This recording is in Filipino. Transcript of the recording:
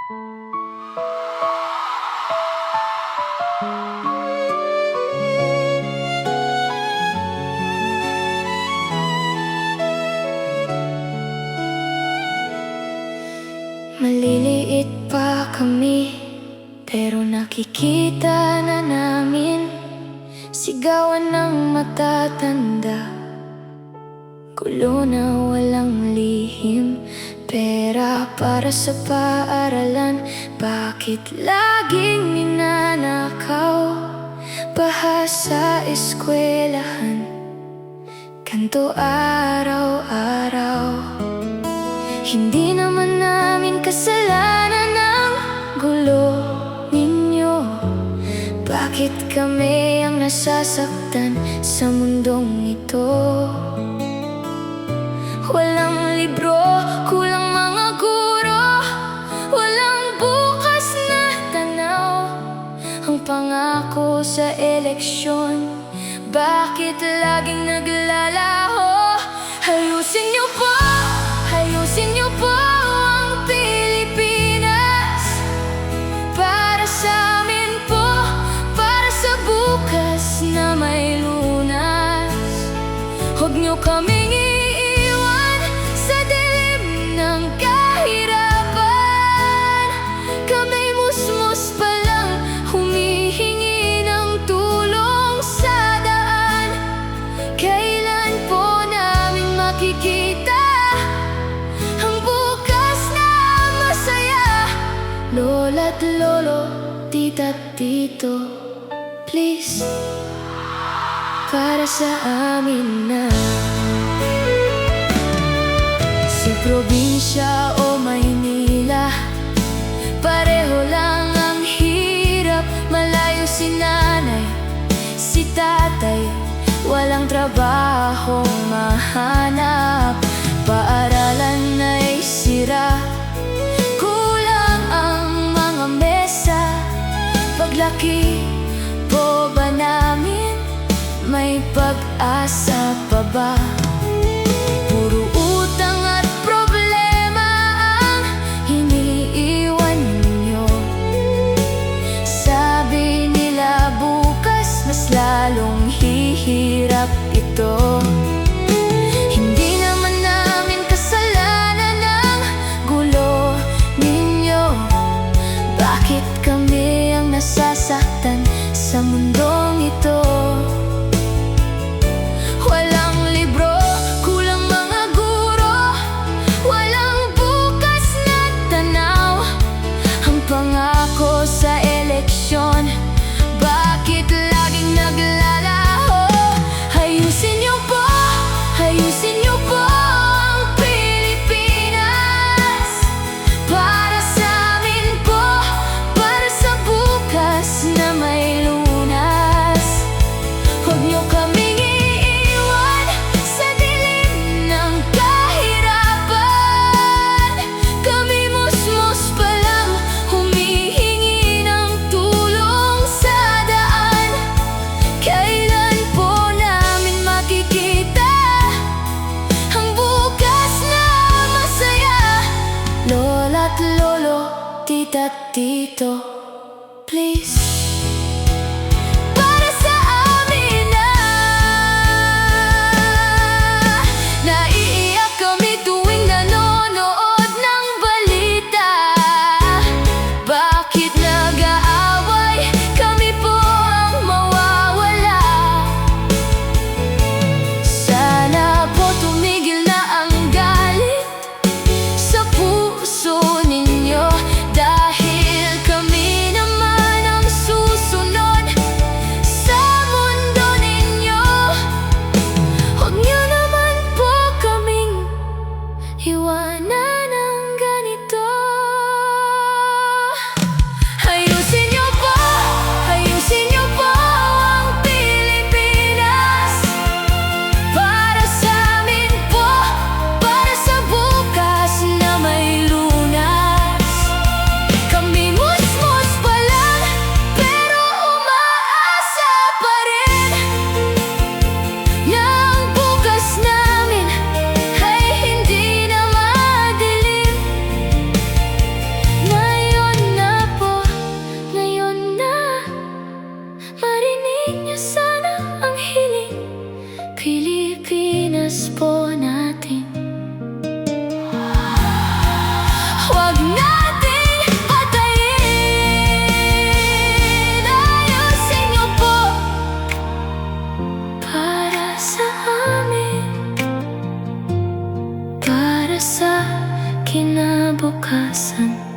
Maliliit pa kami, pero nakikita na namin sigawan ng matatanda, gulo na walang lihim. Pera para sa paaralan, bakit laging ninanakaw? Baha sa eskwelahan, kanto araw-araw. Hindi naman namin kasalanan ang gulo ninyo. Bakit kami ang nasasaktan sa mundong ito? Walang libro, kulang mga guro, walang bukas na tanaw. Ang pangako sa eleksyon, bakit laging naglalaho? Ayusin niyo po, ayusin niyo po ang Pilipinas. Para sa amin po, para sa bukas na may lunas. Huwag niyo kaming iiwan sa dilim ng kahirapan. Kamay musmos pa lang humihingi ng tulong sa daan. Kailan po namin makikita lola't lolo, tita't tito, please, para sa amin na. Si probinsya o Maynila, pareho lang ang hirap. Malayo si nanay, si tatay, walang trabahong mahanap. Paaralan ay sira, paglaki po ba namin may pag-asa pa ba? Puro utang at problema ang iniiwan ninyo. Sabi nila bukas mas lalong hihirap ito. Hindi naman namin kasalanan ang gulo ninyo. Bakit kami ang nasasaktan sa mundong ito? Walang libro, kulang mga guro, walang bukas na tanaw. Ang pangako sa eleksyon, bakit laging naglalaho? Ayusin niyo po, ayusin niyo po ang Pilipinas. Para sa amin po, para sa bukas na may lunas. Huwag niyo kaming iiwan sa dilim ng kahirapan. Kami musmos pa lang humihingi ng tulong sa daan. Kailan po namin makikita ang bukas na masaya? Lola't lolo, tita't tito, please, para sa amin na. Naiiyak kami tuwing nanonood ng balita. Bakit nag-aaway? Kami po ang mawawala. Sana po tumigil na ang galit sa puso ninyo, dahil kami naman ang Pilipinas po natin. Huwag nating patayin, ayusin niyo po para sa amin, para sa kinabukasan.